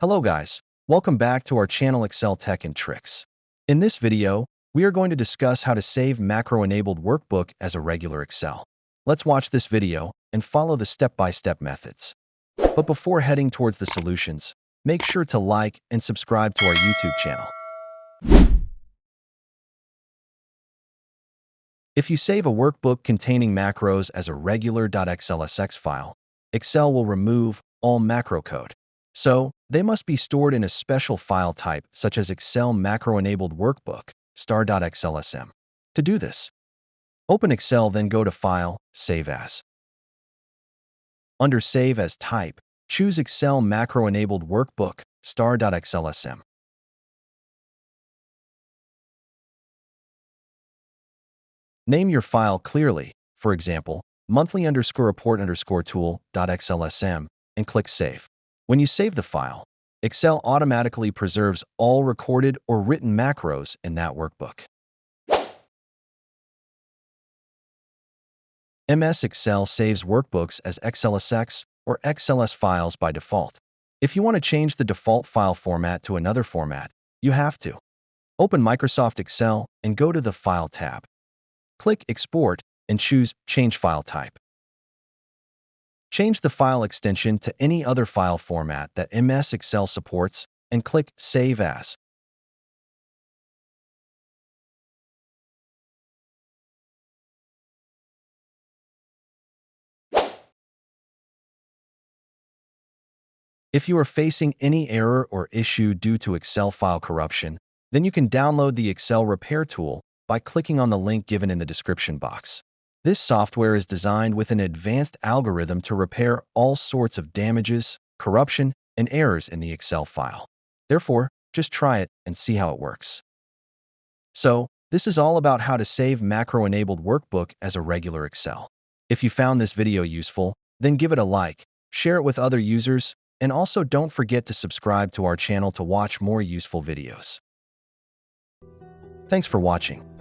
Hello guys, welcome back to our channel Excel Tech and Tricks. In this video, we are going to discuss how to save macro-enabled workbook as a regular Excel. Let's watch this video and follow the step-by-step methods. But before heading towards the solutions, make sure to like and subscribe to our YouTube channel. If you save a workbook containing macros as a regular .xlsx file, Excel will remove all macro code. So, they must be stored in a special file type such as Excel Macro-Enabled Workbook, star.xlsm. To do this, open Excel, then go to File, Save As. Under Save As type, choose Excel Macro-Enabled Workbook, star.xlsm. Name your file clearly, for example, monthly_report_tool.xlsm, and click Save. When you save the file, Excel automatically preserves all recorded or written macros in that workbook. MS Excel saves workbooks as XLSX or XLS files by default. If you want to change the default file format to another format, you have to open Microsoft Excel and go to the File tab. Click Export and choose Change File Type. Change the file extension to any other file format that MS Excel supports and click Save As. If you are facing any error or issue due to Excel file corruption, then you can download the Excel Repair tool by clicking on the link given in the description box. This software is designed with an advanced algorithm to repair all sorts of damages, corruption, and errors in the Excel file. Therefore, just try it and see how it works. So, this is all about how to save macro-enabled workbook as a regular Excel. If you found this video useful, then give it a like, share it with other users, and also don't forget to subscribe to our channel to watch more useful videos. Thanks for watching.